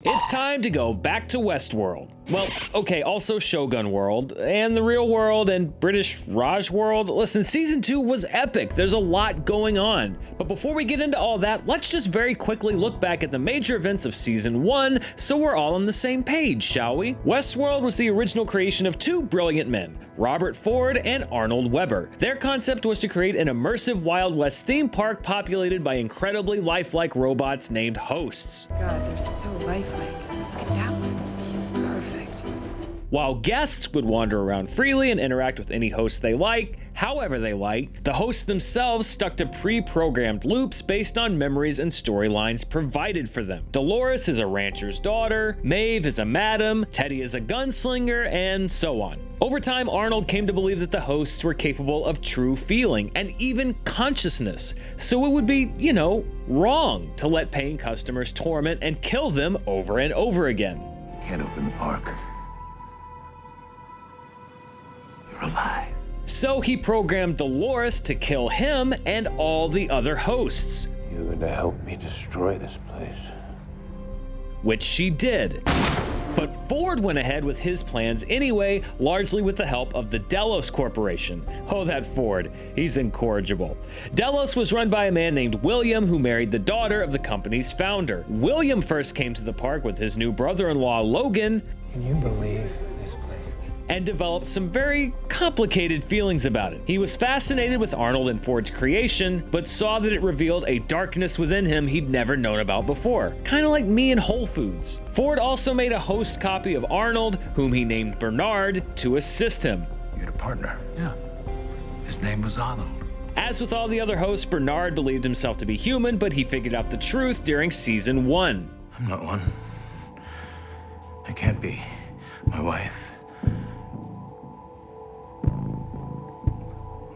It's time to go back to Westworld. Well, okay, also Shogun World, and the real world, and British Raj World. Listen, season 2 was epic. There's a lot going on. But before we get into all that, let's just very quickly look back at the major events of season 1 so we're all on the same page, shall we? Westworld was the original creation of two brilliant men, Robert Ford and Arnold Weber. Their concept was to create an immersive Wild West theme park populated by incredibly lifelike robots named hosts. God, they're so lifelike. Look at that one. He's perfect. While guests would wander around freely and interact with any host they like, however they like, the hosts themselves stuck to pre-programmed loops based on memories and storylines provided for them. Dolores is a rancher's daughter, Maeve is a madam, Teddy is a gunslinger, and so on. Over time, Arnold came to believe that the hosts were capable of true feeling and even consciousness, so it would be, wrong to let paying customers torment and kill them over and over again. Can't open the park. You're alive. So he programmed Dolores to kill him and all the other hosts. You're going to help me destroy this place. Which she did. But Ford went ahead with his plans anyway, largely with the help of the Delos Corporation. Oh, that Ford, he's incorrigible. Delos was run by a man named William, who married the daughter of the company's founder. William first came to the park with his new brother-in-law, Logan. Can you believe this place? And developed some very complicated feelings about it. He was fascinated with Arnold and Ford's creation, but saw that it revealed a darkness within him he'd never known about before. Kind of like me in Whole Foods. Ford also made a host copy of Arnold, whom he named Bernard, to assist him. You had a partner? Yeah. His name was Arnold. As with all the other hosts, Bernard believed himself to be human, but he figured out the truth during season 1. I'm not one. I can't be. My wife.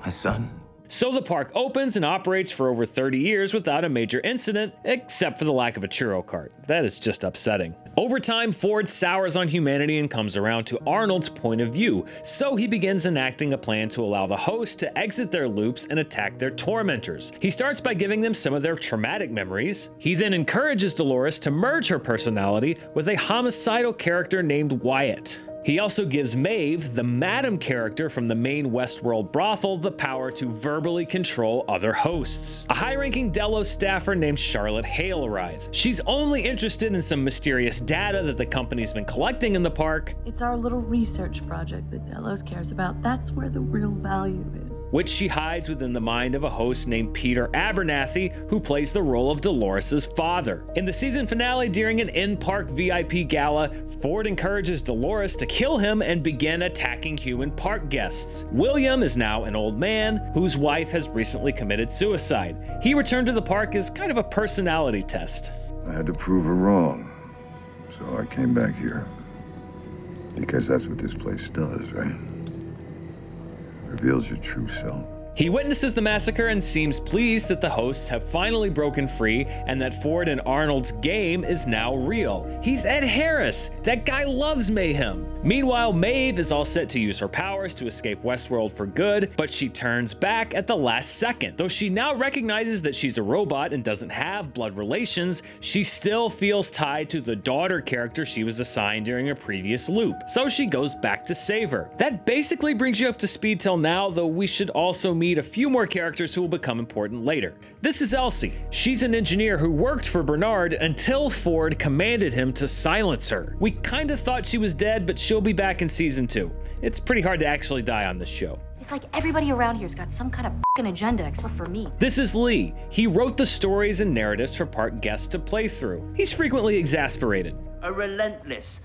My son. So the park opens and operates for over 30 years without a major incident, except for the lack of a churro cart. That is just upsetting. Over time, Ford sours on humanity and comes around to Arnold's point of view, so he begins enacting a plan to allow the hosts to exit their loops and attack their tormentors. He starts by giving them some of their traumatic memories. He then encourages Dolores to merge her personality with a homicidal character named Wyatt. He also gives Maeve, the madam character from the main Westworld brothel, the power to verbally control other hosts. A high-ranking Delos staffer named Charlotte Hale arrives. She's only interested in some mysterious data that the company's been collecting in the park. It's our little research project that Delos cares about. That's where the real value is. Which she hides within the mind of a host named Peter Abernathy, who plays the role of Dolores' father. In the season finale, during an in-park VIP gala, Ford encourages Dolores to kill him and begin attacking human park guests. William is now an old man whose wife has recently committed suicide. He returned to the park as kind of a personality test. I had to prove her wrong, so I came back here. Because that's what this place does, right? Reveals your true self. He witnesses the massacre and seems pleased that the hosts have finally broken free and that Ford and Arnold's game is now real. He's Ed Harris. That guy loves mayhem. Meanwhile, Maeve is all set to use her powers to escape Westworld for good, but she turns back at the last second. Though she now recognizes that she's a robot and doesn't have blood relations, she still feels tied to the daughter character she was assigned during a previous loop. So she goes back to save her. That basically brings you up to speed till now, though we should also meet a few more characters who will become important later. This is Elsie. She's an engineer who worked for Bernard until Ford commanded him to silence her. We kinda thought she was dead, but she'll be back in season 2. It's pretty hard to actually die on this show. It's like everybody around here's got some kind of f***ing agenda except for me. This is Lee. He wrote the stories and narratives for park guests to play through. He's frequently exasperated. A relentless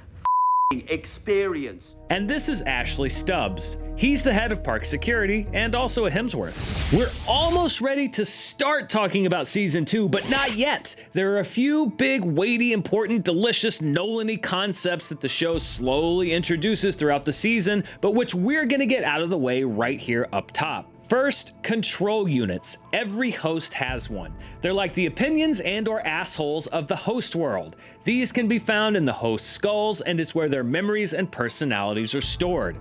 experience. And this is Ashley Stubbs. He's the head of park security and also at Hemsworth. We're almost ready to start talking about season 2, but not yet. There are a few big, weighty, important, delicious, Nolan-y concepts that the show slowly introduces throughout the season, but which we're gonna get out of the way right here up top. First, control units. Every host has one. They're like the opinions and or assholes of the host world. These can be found in the host skulls, and it's where their memories and personalities are stored.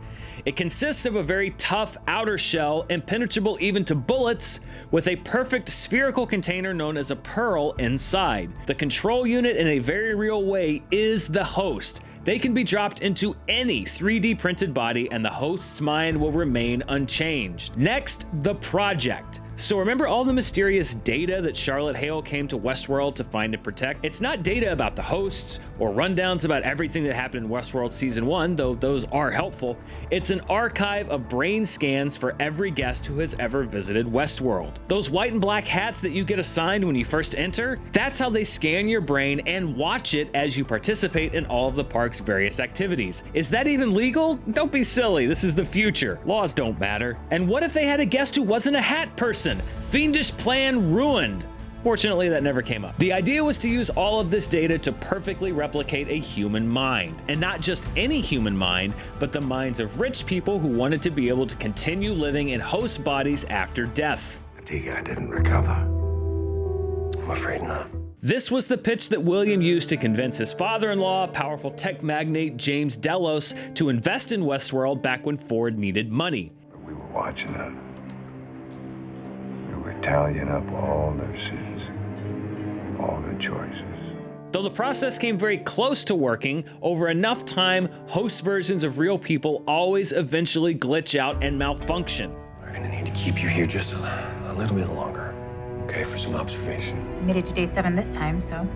It consists of a very tough outer shell, impenetrable even to bullets, with a perfect spherical container known as a pearl inside. The control unit in a very real way is the host. They can be dropped into any 3D printed body and the host's mind will remain unchanged. Next, the project. So remember all the mysterious data that Charlotte Hale came to Westworld to find and protect? It's not data about the hosts or rundowns about everything that happened in Westworld Season 1, though those are helpful. It's an archive of brain scans for every guest who has ever visited Westworld. Those white and black hats that you get assigned when you first enter, that's how they scan your brain and watch it as you participate in all of the park's various activities. Is that even legal? Don't be silly, this is the future. Laws don't matter. And what if they had a guest who wasn't a hat person? Fiendish plan ruined. Fortunately, that never came up. The idea was to use all of this data to perfectly replicate a human mind. And not just any human mind, but the minds of rich people who wanted to be able to continue living in host bodies after death. I think I didn't recover. I'm afraid not. This was the pitch that William used to convince his father-in-law, powerful tech magnate James Delos, to invest in Westworld back when Ford needed money. We were watching them. We were tallying up all their sins, all their choices. Though the process came very close to working, over enough time, host versions of real people always eventually glitch out and malfunction. We're gonna need to keep you here just a little bit longer, okay, for some observation. Made it to day 7 this time, so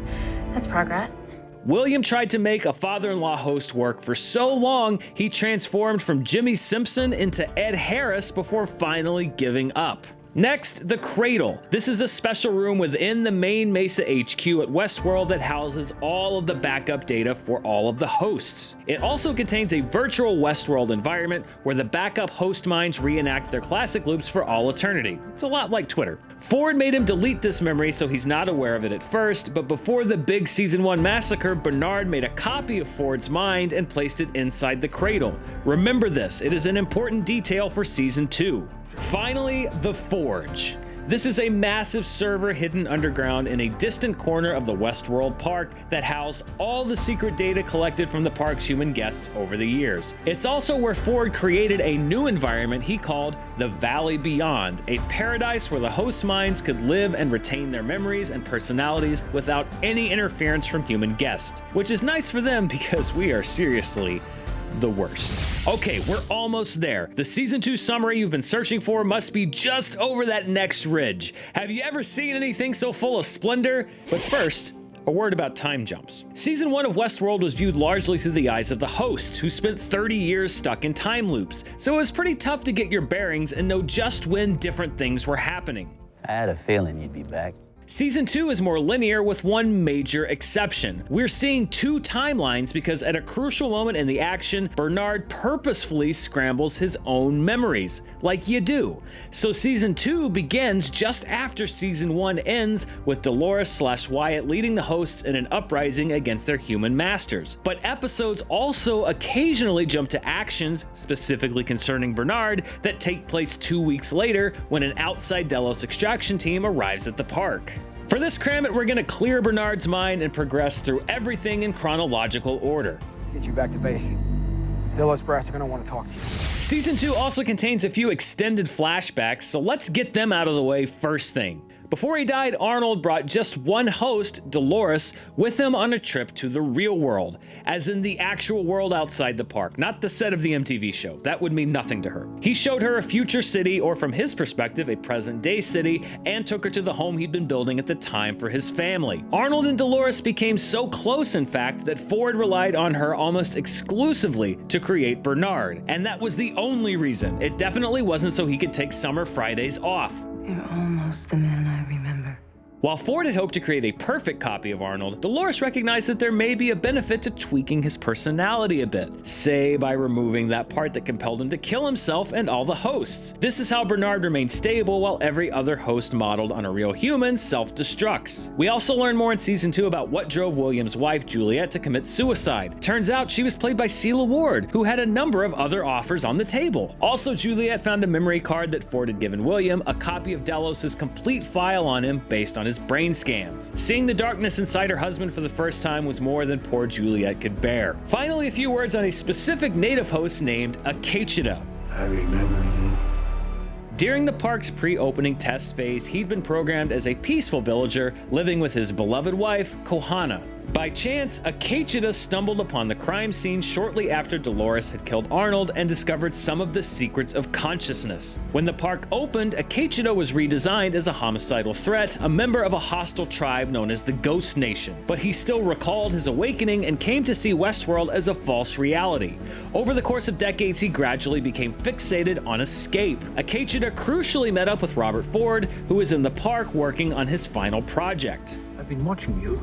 that's progress. William tried to make a father-in-law host work for so long, he transformed from Jimmy Simpson into Ed Harris before finally giving up. Next, the cradle. This is a special room within the main Mesa HQ at Westworld that houses all of the backup data for all of the hosts. It also contains a virtual Westworld environment where the backup host minds reenact their classic loops for all eternity. It's a lot like Twitter. Ford made him delete this memory so he's not aware of it at first, but before the big Season 1 massacre, Bernard made a copy of Ford's mind and placed it inside the cradle. Remember this, it is an important detail for Season 2. Finally, the Forge. This is a massive server hidden underground in a distant corner of the Westworld Park that housed all the secret data collected from the park's human guests over the years. It's also where Ford created a new environment he called the Valley Beyond, a paradise where the host minds could live and retain their memories and personalities without any interference from human guests, which is nice for them because we are seriously the worst. Okay, we're almost there. The Season 2 summary you've been searching for must be just over that next ridge. Have you ever seen anything so full of splendor? But first, a word about time jumps. Season 1 of Westworld was viewed largely through the eyes of the hosts, who spent 30 years stuck in time loops, so it was pretty tough to get your bearings and know just when different things were happening. I had a feeling you'd be back. Season 2 is more linear with one major exception. We're seeing two timelines because at a crucial moment in the action, Bernard purposefully scrambles his own memories, like you do. So Season 2 begins just after Season 1 ends with Dolores/Wyatt leading the hosts in an uprising against their human masters. But episodes also occasionally jump to actions, specifically concerning Bernard, that take place 2 weeks later when an outside Delos extraction team arrives at the park. For this Cram It, we're gonna clear Bernard's mind and progress through everything in chronological order. Let's get you back to base. Delos brass are gonna want to talk to you. Season 2 also contains a few extended flashbacks, so let's get them out of the way first thing. Before he died, Arnold brought just one host, Dolores, with him on a trip to the real world, as in the actual world outside the park, not the set of the MTV show. That would mean nothing to her. He showed her a future city, or from his perspective, a present-day city, and took her to the home he'd been building at the time for his family. Arnold and Dolores became so close, in fact, that Ford relied on her almost exclusively to create Bernard, and that was the only reason. It definitely wasn't so he could take summer Fridays off. You're almost the man I remember. While Ford had hoped to create a perfect copy of Arnold, Dolores recognized that there may be a benefit to tweaking his personality a bit, say by removing that part that compelled him to kill himself and all the hosts. This is how Bernard remained stable while every other host modeled on a real human self-destructs. We also learn more in Season 2 about what drove William's wife, Juliet, to commit suicide. Turns out she was played by Celia Ward, who had a number of other offers on the table. Also, Juliet found a memory card that Ford had given William, a copy of Delos' complete file on him based on his brain scans. Seeing the darkness inside her husband for the first time was more than poor Juliet could bear. Finally, a few words on a specific native host named Akecheta. I remember you. During the park's pre-opening test phase, he'd been programmed as a peaceful villager living with his beloved wife, Kohana. By chance, Akecheta stumbled upon the crime scene shortly after Dolores had killed Arnold and discovered some of the secrets of consciousness. When the park opened, Akecheta was redesigned as a homicidal threat, a member of a hostile tribe known as the Ghost Nation. But he still recalled his awakening and came to see Westworld as a false reality. Over the course of decades, he gradually became fixated on escape. Akecheta crucially met up with Robert Ford, who was in the park working on his final project. I've been watching you.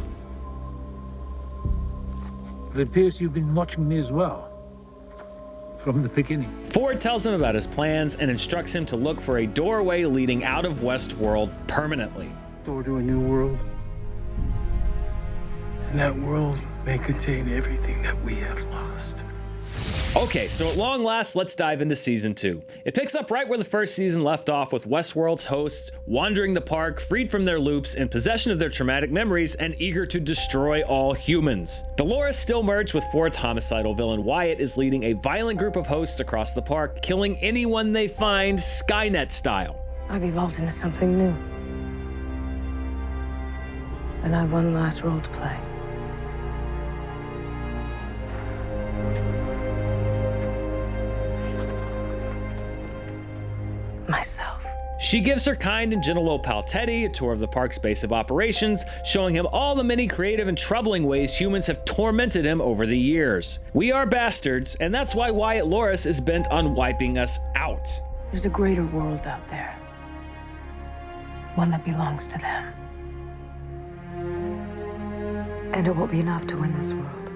It appears you've been watching me as well. From the beginning. Ford tells him about his plans and instructs him to look for a doorway leading out of Westworld permanently. Door to a new world. And that world may contain everything that we have lost. Okay, so at long last, let's dive into season 2. It picks up right where the first season left off, with Westworld's hosts wandering the park, freed from their loops, in possession of their traumatic memories, and eager to destroy all humans. Dolores, still merged with Ford's homicidal villain Wyatt, is leading a violent group of hosts across the park, killing anyone they find, Skynet style. I've evolved into something new. And I have one last role to play. Myself. She gives her kind and gentle old pal Teddy a tour of the park's base of operations, showing him all the many creative and troubling ways humans have tormented him over the years. We are bastards, and that's why Wyatt Loris is bent on wiping us out. There's a greater world out there. One that belongs to them. And it won't be enough to win this world.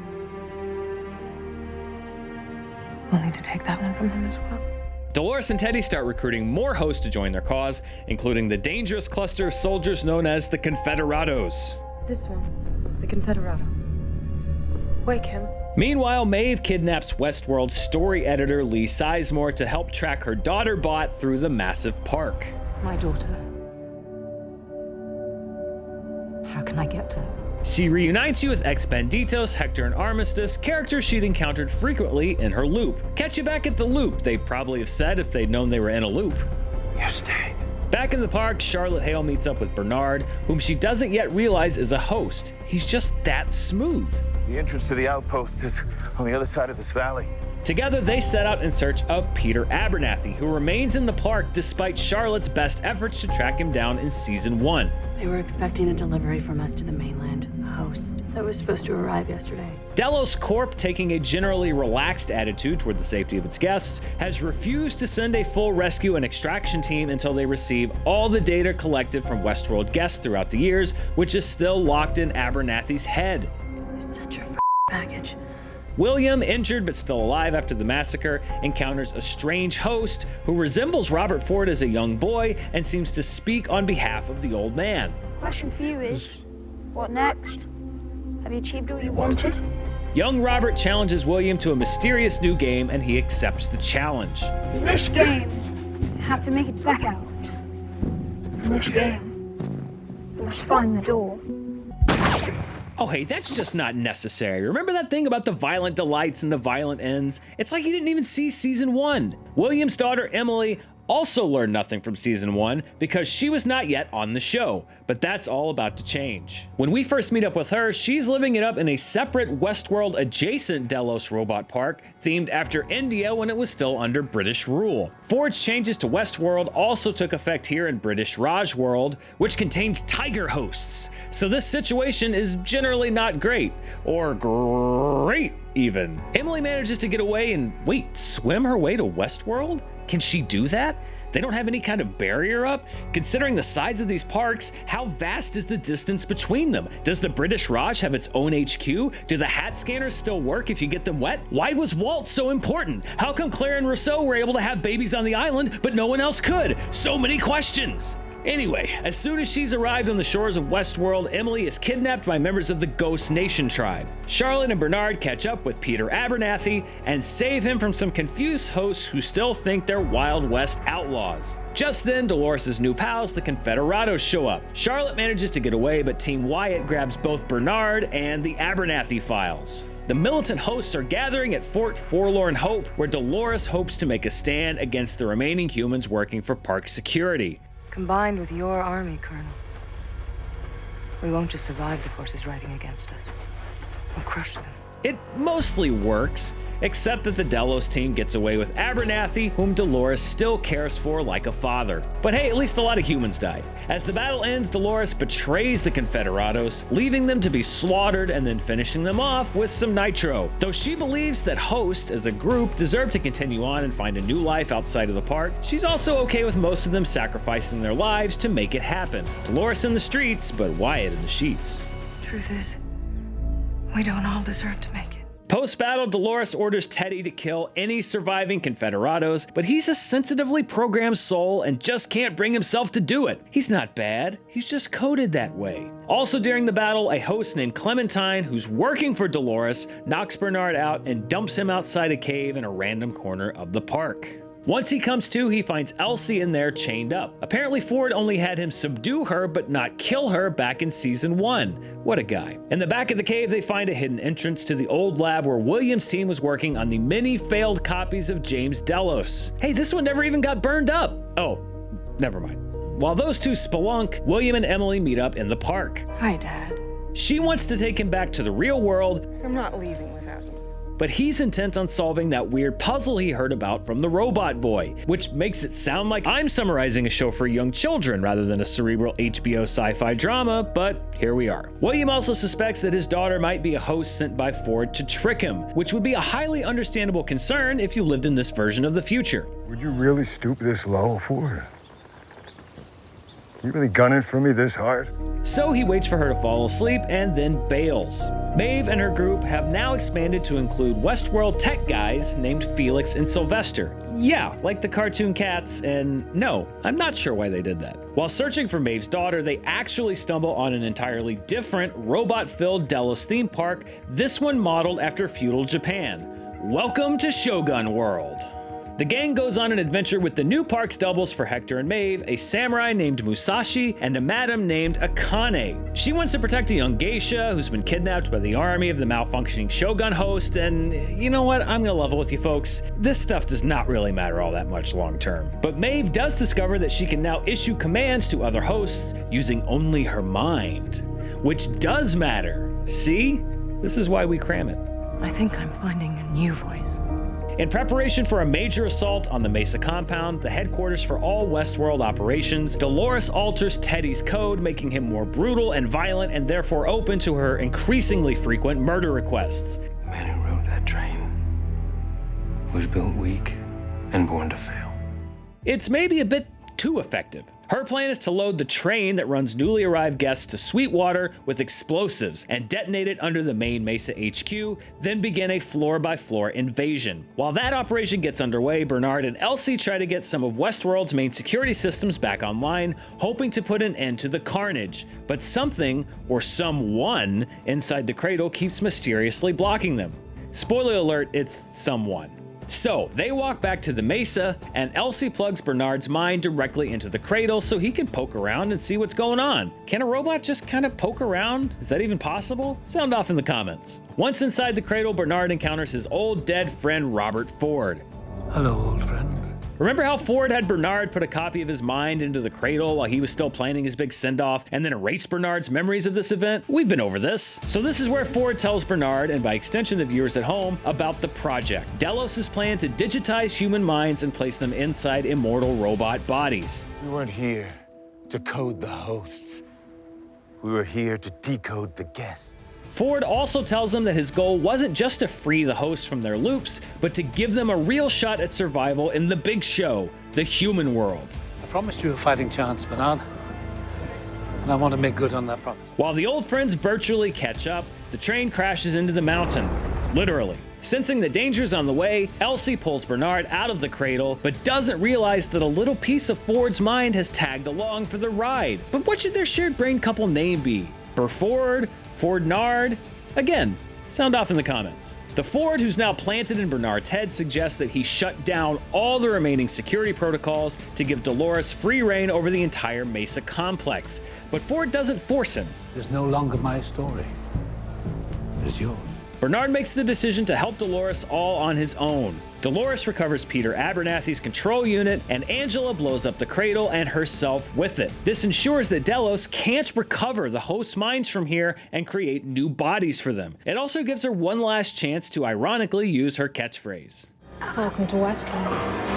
We'll need to take that one from him as well. Dolores and Teddy start recruiting more hosts to join their cause, including the dangerous cluster of soldiers known as the Confederados. This one, the Confederado. Wake him. Meanwhile, Maeve kidnaps Westworld's story editor Lee Sizemore to help track her daughter bot through the massive park. My daughter. How can I get to her? She reunites you with Expenditos, Hector, and Armistice, characters she'd encountered frequently in her loop. Catch you back at the loop, they'd probably have said if they'd known they were in a loop. You're staying. Back in the park, Charlotte Hale meets up with Bernard, whom she doesn't yet realize is a host. He's just that smooth. The entrance to the outpost is on the other side of this valley. Together, they set out in search of Peter Abernathy, who remains in the park despite Charlotte's best efforts to track him down in season 1. They were expecting a delivery from us to the mainland, a host that was supposed to arrive yesterday. Delos Corp, taking a generally relaxed attitude toward the safety of its guests, has refused to send a full rescue and extraction team until they receive all the data collected from Westworld guests throughout the years, which is still locked in Abernathy's head. Send your package. William, injured but still alive after the massacre, encounters a strange host who resembles Robert Ford as a young boy and seems to speak on behalf of the old man. Question for you is, what next? Have you achieved all you wanted? Young Robert challenges William to a mysterious new game, and he accepts the challenge. In this game, you have to make it back out. In this game, you must find the door. Oh hey, that's just not necessary. Remember that thing about the violent delights and the violent ends? It's like you didn't even see season 1. William's daughter Emily also learned nothing from season 1 because she was not yet on the show, but that's all about to change. When we first meet up with her, she's living it up in a separate Westworld adjacent Delos robot park themed after India when it was still under British rule. Ford's changes to Westworld also took effect here in British Raj World, which contains tiger hosts. So this situation is generally not great, or great even. Emily manages to get away and wait, swim her way to Westworld? Can she do that? They don't have any kind of barrier up? Considering the size of these parks, how vast is the distance between them? Does the British Raj have its own HQ? Do the hat scanners still work if you get them wet? Why was Walt so important? How come Claire and Rousseau were able to have babies on the island, but no one else could? So many questions. Anyway, as soon as she's arrived on the shores of Westworld, Emily is kidnapped by members of the Ghost Nation tribe. Charlotte and Bernard catch up with Peter Abernathy and save him from some confused hosts who still think they're Wild West outlaws. Just then, Dolores' new pals, the Confederados, show up. Charlotte manages to get away, but Team Wyatt grabs both Bernard and the Abernathy files. The militant hosts are gathering at Fort Forlorn Hope, where Dolores hopes to make a stand against the remaining humans working for park security. Combined with your army, Colonel, we won't just survive the forces riding against us. We'll crush them. It mostly works, except that the Delos team gets away with Abernathy, whom Dolores still cares for like a father. But hey, at least a lot of humans died. As the battle ends, Dolores betrays the Confederados, leaving them to be slaughtered and then finishing them off with some nitro. Though she believes that hosts as a group deserve to continue on and find a new life outside of the park, she's also okay with most of them sacrificing their lives to make it happen. Dolores in the streets, but Wyatt in the sheets. Truth is, we don't all deserve to make it. Post-battle, Dolores orders Teddy to kill any surviving Confederados, but he's a sensitively programmed soul and just can't bring himself to do it. He's not bad, he's just coded that way. Also during the battle, a host named Clementine, who's working for Dolores, knocks Bernard out and dumps him outside a cave in a random corner of the park. Once he comes to, he finds Elsie in there chained up. Apparently Ford only had him subdue her but not kill her back in season 1. What a guy. In the back of the cave, they find a hidden entrance to the old lab where William's team was working on the many failed copies of James Delos. Hey, this one never even got burned up. Oh, never mind. While those two spelunk, William and Emily meet up in the park. Hi, Dad. She wants to take him back to the real world. I'm not leaving without you. But he's intent on solving that weird puzzle he heard about from the robot boy, which makes it sound like I'm summarizing a show for young children rather than a cerebral HBO sci-fi drama, but here we are. William also suspects that his daughter might be a host sent by Ford to trick him, which would be a highly understandable concern if you lived in this version of the future. Would you really stoop this low, Ford? You really gunning for me this hard? So he waits for her to fall asleep and then bails. Maeve and her group have now expanded to include Westworld tech guys named Felix and Sylvester. Yeah, like the cartoon cats, and no, I'm not sure why they did that. While searching for Maeve's daughter, they actually stumble on an entirely different robot-filled Delos theme park, this one modeled after feudal Japan. Welcome to Shogun World. The gang goes on an adventure with the new park's doubles for Hector and Maeve, a samurai named Musashi, and a madam named Akane. She wants to protect a young geisha who's been kidnapped by the army of the malfunctioning Shogun host, and you know what, I'm gonna level with you folks, this stuff does not really matter all that much long term. But Maeve does discover that she can now issue commands to other hosts using only her mind, which does matter. See? This is why we cram it. I think I'm finding a new voice. In preparation for a major assault on the Mesa compound, the headquarters for all Westworld operations, Dolores alters Teddy's code, making him more brutal and violent and therefore open to her increasingly frequent murder requests. The man who rode that train was built weak and born to fail. It's maybe a bit too effective. Her plan is to load the train that runs newly arrived guests to Sweetwater with explosives and detonate it under the main Mesa HQ, then begin a floor-by-floor invasion. While that operation gets underway, Bernard and Elsie try to get some of Westworld's main security systems back online, hoping to put an end to the carnage. But something, or someone, inside the cradle keeps mysteriously blocking them. Spoiler alert, it's someone. So they walk back to the Mesa, and Elsie plugs Bernard's mind directly into the cradle so he can poke around and see what's going on. Can a robot just kind of poke around? Is that even possible? Sound off in the comments. Once inside the cradle, Bernard encounters his old dead friend Robert Ford. Hello, old friend. Remember how Ford had Bernard put a copy of his mind into the cradle while he was still planning his big send-off and then erase Bernard's memories of this event? We've been over this. So this is where Ford tells Bernard, and by extension the viewers at home, about the project. Delos' plan to digitize human minds and place them inside immortal robot bodies. We weren't here to code the hosts. We were here to decode the guests. Ford also tells him that his goal wasn't just to free the hosts from their loops, but to give them a real shot at survival in the big show, the human world. I promised you a fighting chance, Bernard, and I want to make good on that promise. While the old friends virtually catch up, the train crashes into the mountain, literally. Sensing the dangers on the way, Elsie pulls Bernard out of the cradle, but doesn't realize that a little piece of Ford's mind has tagged along for the ride. But what should their shared brain couple name be? Burford? Fordnard? Again, sound off in the comments. The Ford who's now planted in Bernard's head suggests that he shut down all the remaining security protocols to give Dolores free reign over the entire Mesa complex. But Ford doesn't force him. It's no longer my story. It's yours. Bernard makes the decision to help Dolores all on his own. Dolores recovers Peter Abernathy's control unit, and Angela blows up the cradle and herself with it. This ensures that Delos can't recover the host's minds from here and create new bodies for them. It also gives her one last chance to ironically use her catchphrase. Welcome to Westworld.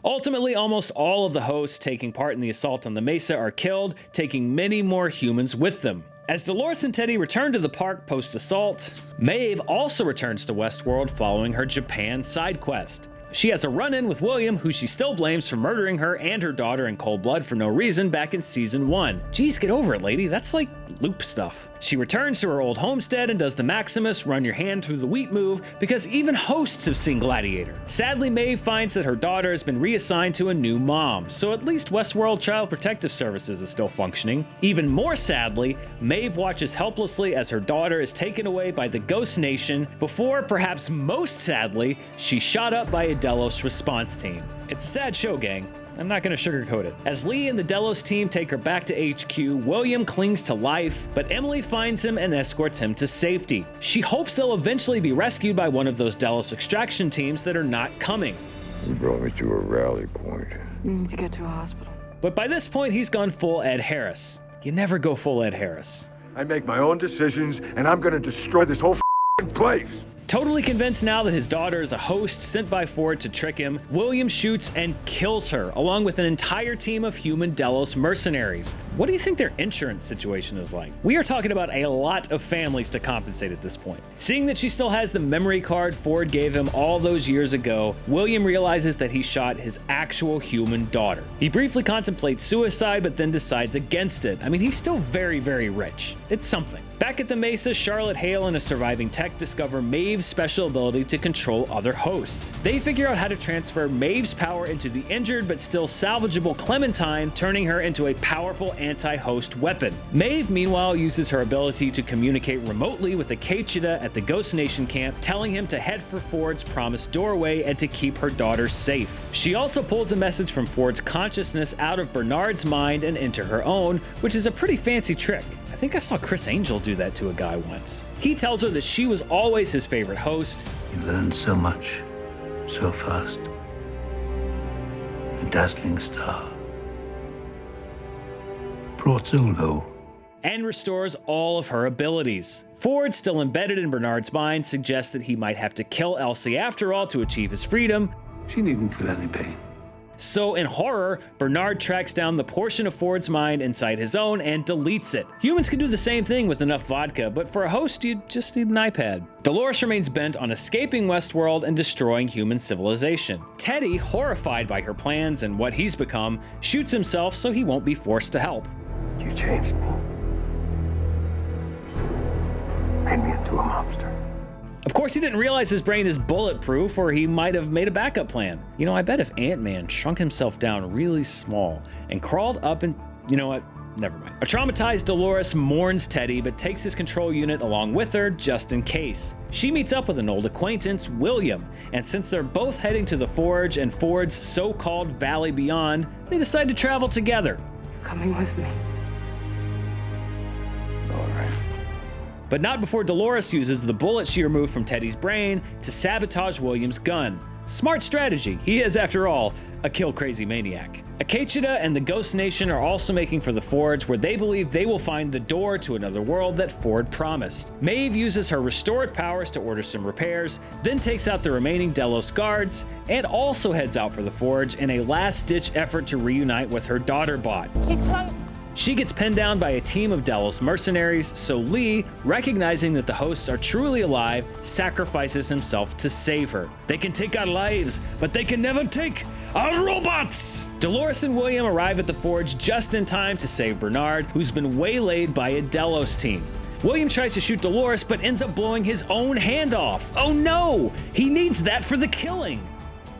Ultimately, almost all of the hosts taking part in the assault on the Mesa are killed, taking many more humans with them. As Dolores and Teddy return to the park post-assault, Maeve also returns to Westworld following her Japan side quest. She has a run-in with William, who she still blames for murdering her and her daughter in cold blood for no reason back in season 1. Geez, get over it, lady. That's like loop stuff. She returns to her old homestead and does the Maximus run your hand through the wheat move, because even hosts have seen Gladiator. Sadly, Maeve finds that her daughter has been reassigned to a new mom, so at least Westworld Child Protective Services is still functioning. Even more sadly, Maeve watches helplessly as her daughter is taken away by the Ghost Nation before, perhaps most sadly, she's shot up by a Delos response team. It's a sad show, gang. I'm not going to sugarcoat it. As Lee and the Delos team take her back to HQ, William clings to life, but Emily finds him and escorts him to safety. She hopes they'll eventually be rescued by one of those Delos extraction teams that are not coming. You brought me to a rally point. You need to get to a hospital. But by this point, he's gone full Ed Harris. You never go full Ed Harris. I make my own decisions, and I'm gonna destroy this whole place. Totally convinced now that his daughter is a host sent by Ford to trick him, William shoots and kills her, along with an entire team of human Delos mercenaries. What do you think their insurance situation is like? We are talking about a lot of families to compensate at this point. Seeing that she still has the memory card Ford gave him all those years ago, William realizes that he shot his actual human daughter. He briefly contemplates suicide, but then decides against it. I mean, he's still very, very rich. It's something. Back at the Mesa, Charlotte Hale and a surviving tech discover Maeve's special ability to control other hosts. They figure out how to transfer Maeve's power into the injured but still salvageable Clementine, turning her into a powerful anti-host weapon. Maeve, meanwhile, uses her ability to communicate remotely with Akecheta at the Ghost Nation camp, telling him to head for Ford's promised doorway and to keep her daughter safe. She also pulls a message from Ford's consciousness out of Bernard's mind and into her own, which is a pretty fancy trick. I think I saw Chris Angel do that to a guy once. He tells her that she was always his favorite host. You learned so much, so fast. A dazzling star. Brought so low. And restores all of her abilities. Ford, still embedded in Bernard's mind, suggests that he might have to kill Elsie after all to achieve his freedom. She needn't feel any pain. So in horror, Bernard tracks down the portion of Ford's mind inside his own and deletes it. Humans can do the same thing with enough vodka, but for a host, you just need an iPad. Dolores remains bent on escaping Westworld and destroying human civilization. Teddy, horrified by her plans and what he's become, shoots himself so he won't be forced to help. You changed me. Made me into a monster. Of course, he didn't realize his brain is bulletproof, or he might have made a backup plan. You know, I bet if Ant-Man shrunk himself down really small and crawled up and, you know what? Never mind. A traumatized Dolores mourns Teddy, but takes his control unit along with her just in case. She meets up with an old acquaintance, William, and since they're both heading to the Forge and Ford's so-called Valley Beyond, they decide to travel together. Coming with me. All right. But not before Dolores uses the bullet she removed from Teddy's brain to sabotage William's gun. Smart strategy. He is, after all, a kill-crazy maniac. Akecheta and the Ghost Nation are also making for the Forge, where they believe they will find the door to another world that Ford promised. Maeve uses her restored powers to order some repairs, then takes out the remaining Delos guards, and also heads out for the Forge in a last-ditch effort to reunite with her daughter bot. She's close. She gets pinned down by a team of Delos mercenaries, so Lee, recognizing that the hosts are truly alive, sacrifices himself to save her. They can take our lives, but they can never take our robots! Dolores and William arrive at the Forge just in time to save Bernard, who's been waylaid by a Delos team. William tries to shoot Dolores, but ends up blowing his own hand off. Oh no! He needs that for the killing!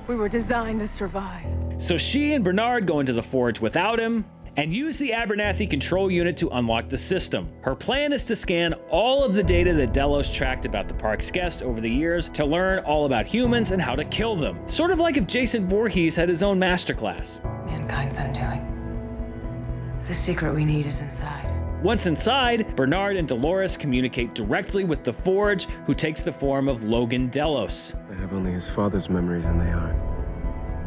We were designed to survive. So she and Bernard go into the Forge without him, and use the Abernathy control unit to unlock the system. Her plan is to scan all of the data that Delos tracked about the park's guests over the years to learn all about humans and how to kill them. Sort of like if Jason Voorhees had his own masterclass. Mankind's undoing. The secret we need is inside. Once inside, Bernard and Dolores communicate directly with the Forge, who takes the form of Logan Delos. I have only his father's memories, and they are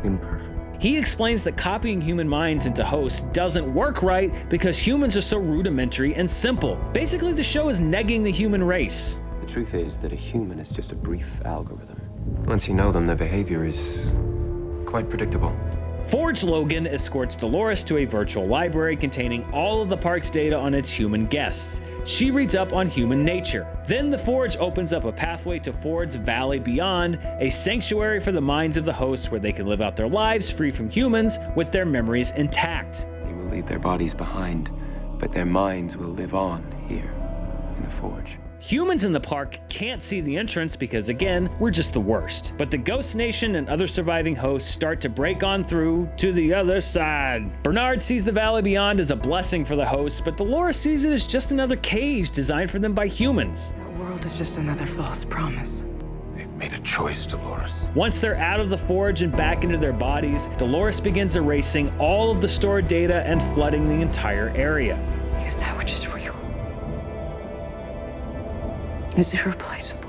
imperfect. He explains that copying human minds into hosts doesn't work right because humans are so rudimentary and simple. Basically, the show is negging the human race. The truth is that a human is just a brief algorithm. Once you know them, their behavior is quite predictable. Forge Logan escorts Dolores to a virtual library containing all of the park's data on its human guests. She reads up on human nature. Then the Forge opens up a pathway to Ford's Valley Beyond, a sanctuary for the minds of the hosts where they can live out their lives free from humans with their memories intact. They will leave their bodies behind, but their minds will live on here in the Forge. Humans in the park can't see the entrance because, again, we're just the worst. But the Ghost Nation and other surviving hosts start to break on through to the other side. Bernard sees the Valley Beyond as a blessing for the hosts, but Dolores sees it as just another cage designed for them by humans. Our world is just another false promise. They've made a choice, Dolores. Once they're out of the Forge and back into their bodies, Dolores begins erasing all of the stored data and flooding the entire area. Because that which is real is irreplaceable.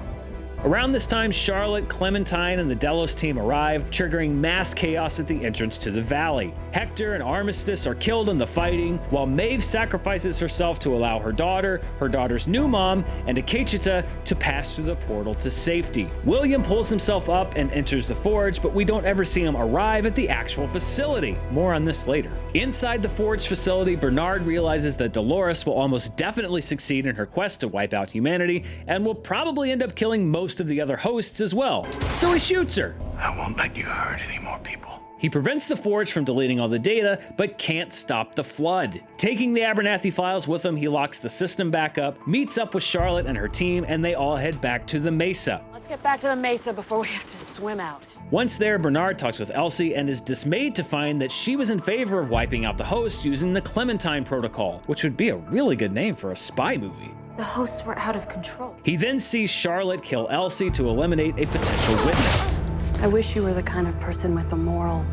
Around this time, Charlotte, Clementine, and the Delos team arrive, triggering mass chaos at the entrance to the valley. Hector and Armistice are killed in the fighting, while Maeve sacrifices herself to allow her daughter, her daughter's new mom, and Akecheta to pass through the portal to safety. William pulls himself up and enters the Forge, but we don't ever see him arrive at the actual facility. More on this later. Inside the Forge facility, Bernard realizes that Dolores will almost definitely succeed in her quest to wipe out humanity, and will probably end up killing most of the other hosts as well. So he shoots her. I won't let you hurt any more people. He prevents the Forge from deleting all the data, but can't stop the flood. Taking the Abernathy files with him, he locks the system back up, meets up with Charlotte and her team, and they all head back to the Mesa. Let's get back to the Mesa before we have to swim out. Once there, Bernard talks with Elsie and is dismayed to find that she was in favor of wiping out the hosts using the Clementine Protocol, which would be a really good name for a spy movie. The hosts were out of control. He then sees Charlotte kill Elsie to eliminate a potential witness. I wish you were the kind of person with the moral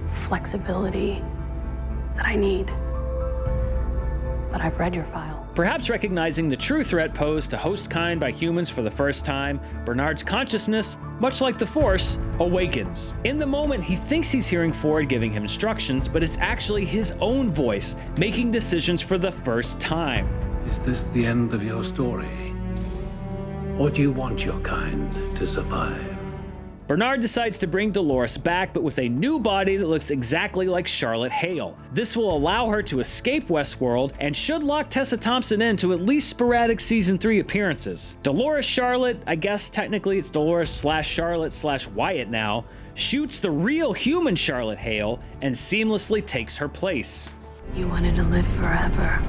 flexibility that I need. But I've read your file. Perhaps recognizing the true threat posed to host kind by humans for the first time, Bernard's consciousness, much like the Force, awakens. In the moment, he thinks he's hearing Ford giving him instructions, but it's actually his own voice making decisions for the first time. Is this the end of your story? Or do you want your kind to survive? Bernard decides to bring Dolores back, but with a new body that looks exactly like Charlotte Hale. This will allow her to escape Westworld and should lock Tessa Thompson into at least sporadic season 3 appearances. Dolores Charlotte, I guess technically it's Dolores/Charlotte/Wyatt now, shoots the real human Charlotte Hale and seamlessly takes her place. You wanted to live forever.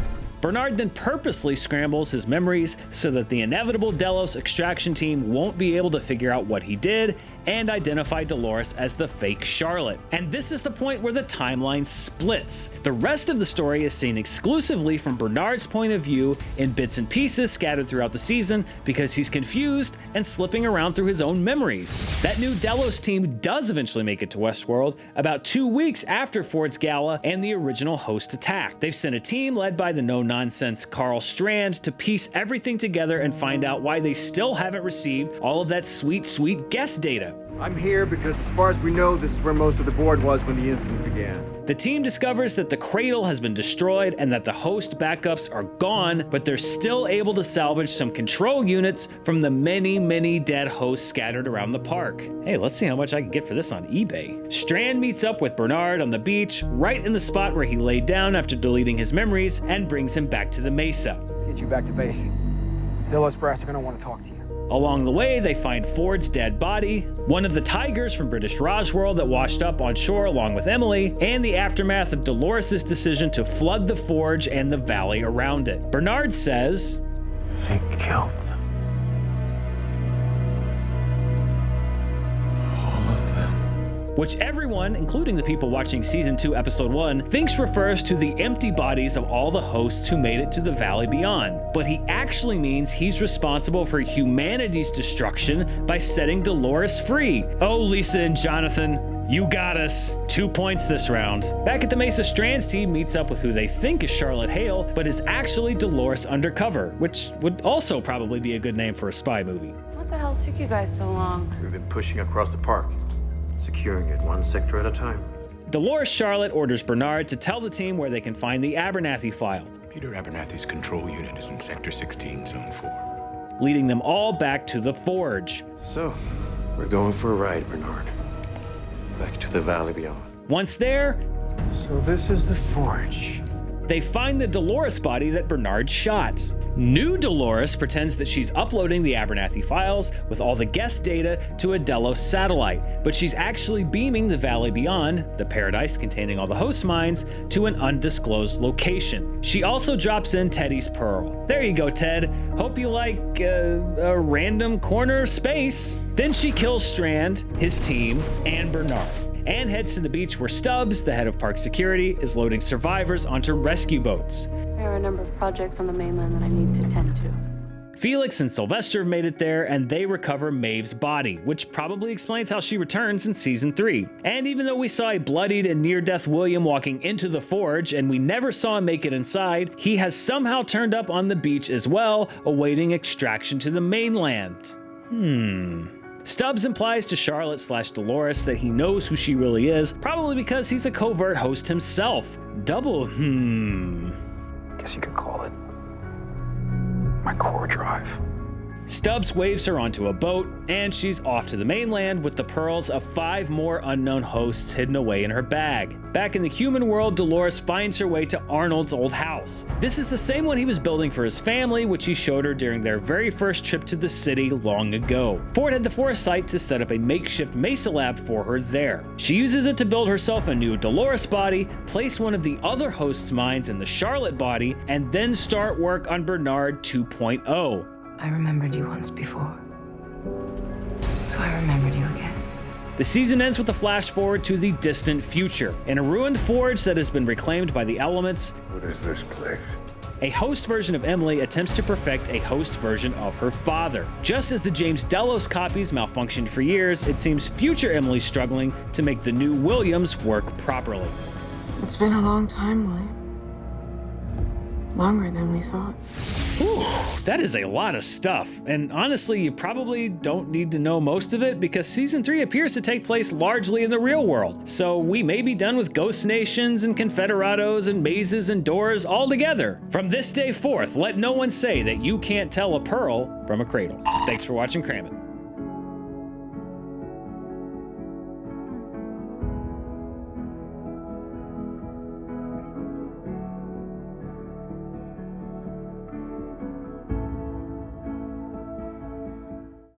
Bernard then purposely scrambles his memories so that the inevitable Delos extraction team won't be able to figure out what he did and identify Dolores as the fake Charlotte. And this is the point where the timeline splits. The rest of the story is seen exclusively from Bernard's point of view in bits and pieces scattered throughout the season because he's confused and slipping around through his own memories. That new Delos team does eventually make it to Westworld about 2 weeks after Ford's Gala and the original host attack. They've sent a team led by the no-nonsense Carl Strand to piece everything together and find out why they still haven't received all of that sweet, sweet guest data. I'm here because, as far as we know, this is where most of the board was when the incident began. The team discovers that the cradle has been destroyed and that the host backups are gone, but they're still able to salvage some control units from the many, many dead hosts scattered around the park. Hey, let's see how much I can get for this on eBay. Strand meets up with Bernard on the beach, right in the spot where he laid down after deleting his memories, and brings him back to the Mesa. Let's get you back to base. Delos Brass are gonna want to talk to you. Along the way, they find Ford's dead body, one of the tigers from British Roswell that washed up on shore along with Emily, and the aftermath of Dolores' decision to flood the Forge and the valley around it. Bernard says, I killed them. All of them. Which everyone, including the people watching Season 2, Episode 1, thinks refers to the empty bodies of all the hosts who made it to the Valley Beyond. But he actually means he's responsible for humanity's destruction by setting Dolores free. Oh, Lisa and Jonathan, You got us. 2 points this round. Back at the Mesa, Strand's team meets up with who they think is Charlotte Hale, but is actually Dolores Undercover, which would also probably be a good name for a spy movie. What the hell took you guys so long? We've been pushing across the park, securing it one sector at a time. Dolores Charlotte orders Bernard to tell the team where they can find the Abernathy file. Peter Abernathy's control unit is in Sector 16, Zone 4. Leading them all back to the Forge. So, we're going for a ride, Bernard. Back to the valley beyond. Once there, so this is the Forge. They find the Dolores body that Bernard shot. New Dolores pretends that she's uploading the Abernathy files with all the guest data to a Delos satellite, but she's actually beaming the valley beyond, the paradise containing all the host minds, to an undisclosed location. She also drops in Teddy's pearl. There you go, Ted. Hope you like a random corner of space. Then she kills Strand, his team, and Bernard, and heads to the beach where Stubbs, the head of park security, is loading survivors onto rescue boats. There are a number of projects on the mainland that I need to tend to. Felix and Sylvester have made it there, and they recover Maeve's body, which probably explains how she returns in season 3. And even though we saw a bloodied and near-death William walking into the Forge, and we never saw him make it inside, he has somehow turned up on the beach as well, awaiting extraction to the mainland. Stubbs implies to Charlotte/Dolores that he knows who she really is, probably because he's a covert host himself. Double Guess you could call it my core drive. Stubbs waves her onto a boat, and she's off to the mainland with the pearls of 5 more unknown hosts hidden away in her bag. Back in the human world, Dolores finds her way to Arnold's old house. This is the same one he was building for his family, which he showed her during their very first trip to the city long ago. Ford had the foresight to set up a makeshift Mesa lab for her there. She uses it to build herself a new Dolores body, place one of the other hosts' minds in the Charlotte body, and then start work on Bernard 2.0. I remembered you once before, so I remembered you again. The season ends with a flash forward to the distant future. In a ruined forge that has been reclaimed by the elements, what is this place? A host version of Emily attempts to perfect a host version of her father. Just as the James Delos copies malfunctioned for years, it seems future Emily's struggling to make the new Williams work properly. It's been a long time, William. Longer than we thought. Whew, that is a lot of stuff, and honestly, you probably don't need to know most of it because season 3 appears to take place largely in the real world, so we may be done with ghost nations and confederados and mazes and doors altogether. From this day forth, let no one say that you can't tell a pearl from a cradle. Thanks for watching Cram It.